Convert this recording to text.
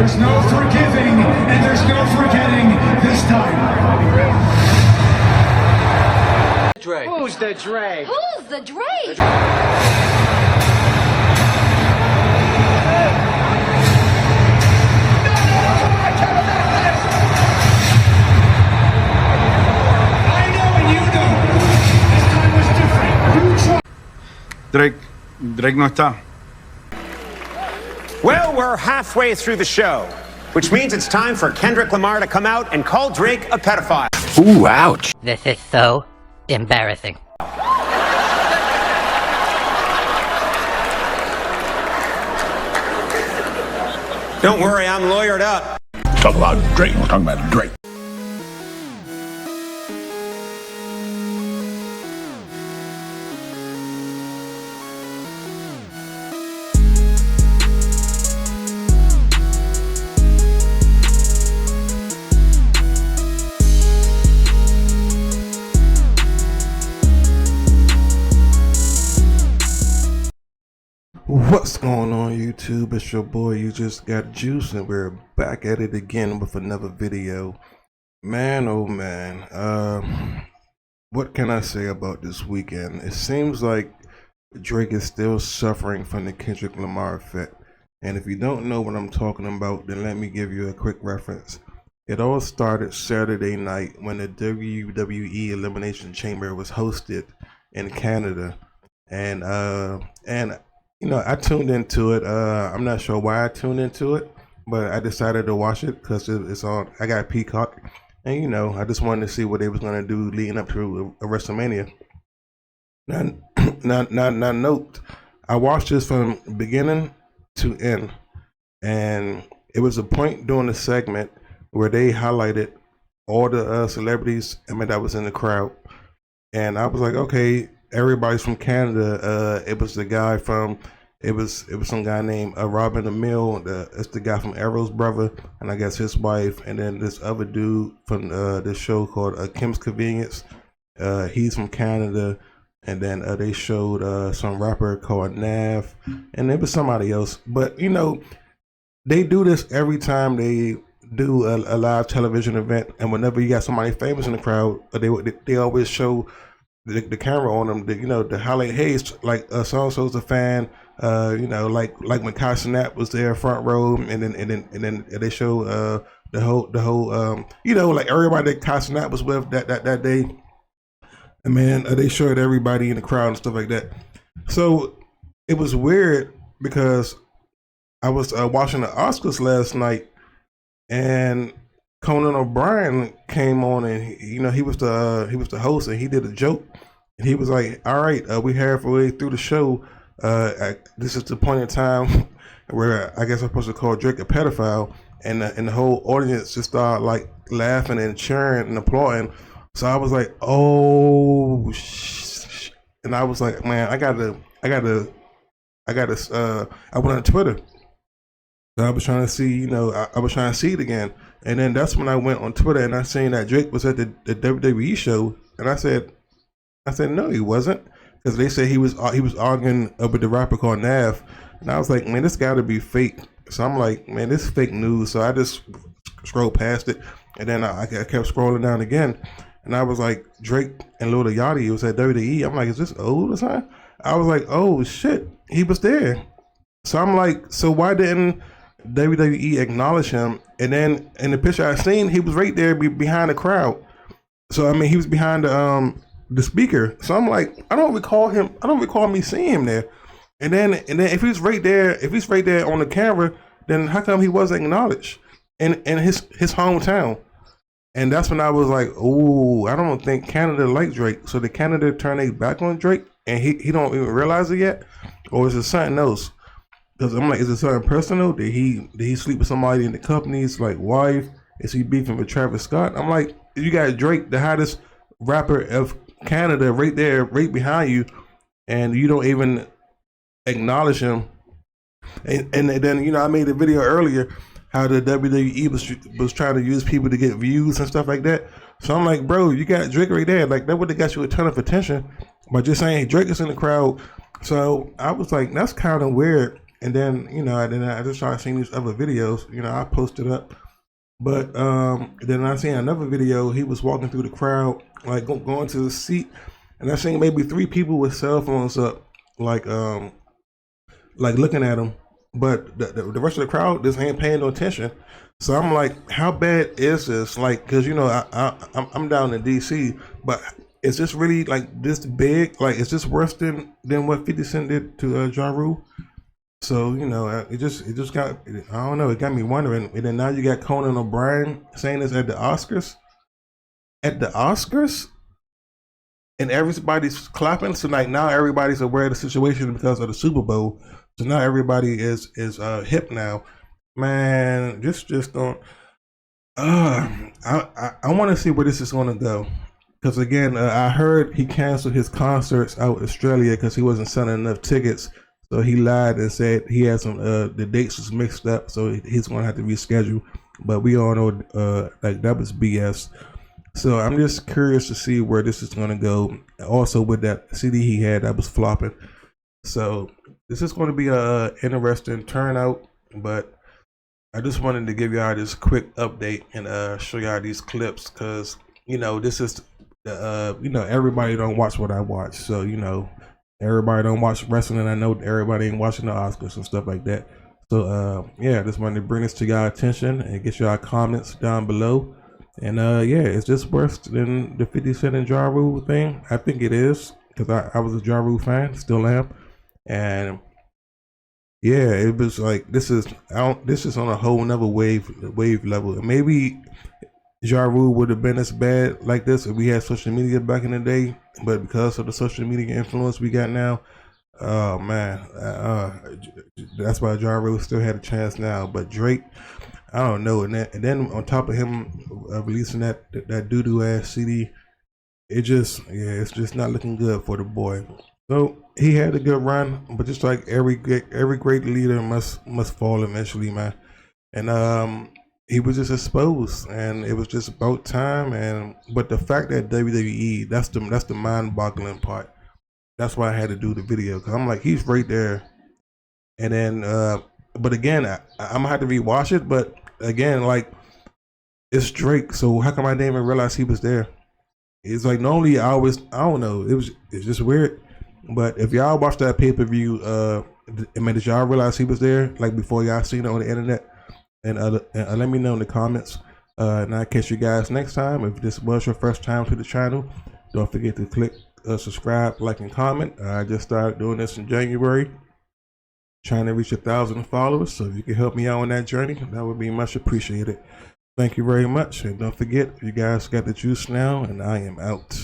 There's no forgiving and there's no forgetting this time. Drake. Who's the Drake? Who's the Drake? Drake no está. Well, we're halfway through the show, which means it's time for Kendrick Lamar to come out and call Drake a pedophile. Ooh, ouch. This is so embarrassing. Don't worry, I'm lawyered up. Talk about Drake. We're talking about Drake. What's going on YouTube? It's your boy You Just Got Juice, and we're back at it again with another video. Man, oh man, what can I say about this weekend? It seems like Drake is still suffering from the Kendrick Lamar effect, and if you don't know what I'm talking about, then let me give you a quick reference. It all started Saturday night when the WWE Elimination Chamber was hosted in Canada, and you know, I tuned into it. I'm not sure why I tuned into it, but I decided to watch it because it's on. I got Peacock, and you know, I just wanted to see what they was gonna do leading up to a WrestleMania. Now, note, I watched this from beginning to end, and it was a point during the segment where they highlighted all the celebrities. I mean, that was in the crowd, and I was like, okay. Everybody's from Canada. It was the guy from, it was some guy named Robin Emil. It's the guy from Arrow's brother, and I guess his wife, and then this other dude from this show called Kim's Convenience. He's from Canada, and then they showed some rapper called Nav, and it was somebody else. But you know, they do this every time they do a live television event, and whenever you got somebody famous in the crowd, they always show the camera on them, you know, the highlight. Hey, like so and so's a fan. You know, like when Kai Cenat was there front row, and then they show the whole you know, like everybody that Kai Cenat was with that day. And man, they showed everybody in the crowd and stuff like that. So it was weird because I was watching the Oscars last night, and Conan O Brian came on, and you know, he was the host, and he did a joke, and he was like, "All right, we halfway through the show. This is the point in time where I guess I'm supposed to call Drake a pedophile," and the whole audience just started like laughing and cheering and applauding. So I was like, "Oh," and I was like, "Man, I went on Twitter." So I was trying to see, you know, I was trying to see it again. And then that's when I went on Twitter and I seen that Drake was at the WWE show. And I said, no, he wasn't. Because they said he was arguing with the rapper called Nav. And I was like, man, this got to be fake. So I'm like, man, this is fake news. So I just scrolled past it. And then I kept scrolling down again. And I was like, Drake and Lil Yachty was at WWE. I'm like, is this old or something? I was like, oh, shit, he was there. So I'm like, so why didn't WWE acknowledge him? And then in the picture I seen, he was right there behind the crowd. So I mean, he was behind the speaker. So I'm like, I don't recall me seeing him there. And then if he's right there on the camera, then how come he wasn't acknowledged in his hometown? And that's when I was like, oh, I don't think Canada liked Drake. So did Canada turn their back on Drake and he don't even realize it yet? Or is it something else? Because I'm like, is it something personal? Did he sleep with somebody in the company's like wife? Is he beefing with Travis Scott? I'm like, you got Drake, the hottest rapper of Canada, right there, right behind you, and you don't even acknowledge him. And then, you know, I made a video earlier how the WWE was trying to use people to get views and stuff like that. So I'm like, bro, you got Drake right there. Like, that would have got you a ton of attention by just saying, hey, Drake is in the crowd. So I was like, that's kind of weird. And then, I just started seeing these other videos. I posted up. But then I seen another video. He was walking through the crowd, like going to his seat. And I seen maybe 3 people with cell phones up, like looking at him. But the rest of the crowd just ain't paying no attention. So I'm like, how bad is this? Like, because, I'm down in D.C., but is this really, like, this big? Like, is this worse than what 50 Cent did to Ja Rule? So, it just got, I don't know, it got me wondering. And then now you got Conan O Brian saying this at the Oscars. At the Oscars? And everybody's clapping. So, like, now everybody's aware of the situation because of the Super Bowl. So now everybody is hip now. Man, just don't. I want to see where this is going to go. Because, again, I heard he canceled his concerts out in Australia because he wasn't selling enough tickets. So he lied and said he had some, the dates was mixed up, so he's going to have to reschedule. But we all know, like, that was BS. So I'm just curious to see where this is going to go. Also, with that CD he had that was flopping. So this is going to be a interesting turnout. But I just wanted to give y'all this quick update and show y'all these clips because, this is, everybody don't watch what I watch. So, everybody don't watch wrestling. I know everybody ain't watching the Oscars and stuff like that. So, just wanted to bring this to y'all attention and get y'all comments down below. And, is this worse than the 50 Cent and Ja Rule thing? I think it is because I was a Ja Rule fan, still am. And, it was like, this is on a whole nother wave level. Maybe Ja Rule would have been as bad like this if we had social media back in the day, but because of the social media influence we got now, oh man, that's why Ja Rule still had a chance now. But Drake, I don't know. And then on top of him releasing that doo-doo ass CD, it's just not looking good for the boy. So he had a good run, but just like every great leader must fall eventually, man. And he was just exposed, and it was just about time. But the fact that WWE, that's the mind-boggling part. That's why I had to do the video, because I'm like, he's right there. And then, but again, I'm gonna have to rewatch it. But again, like, it's Drake, so how come I didn't even realize he was there? It's like normally I don't know. It's just weird. But if y'all watched that pay-per-view, did y'all realize he was there like before y'all seen it on the internet? And let me know in the comments. And I'll catch you guys next time. If this was your first time to the channel, don't forget to click subscribe, like, and comment. I just started doing this in January, trying to reach 1,000 followers. So if you can help me out on that journey, that would be much appreciated. Thank you very much. And don't forget, you guys got the juice now, and I am out.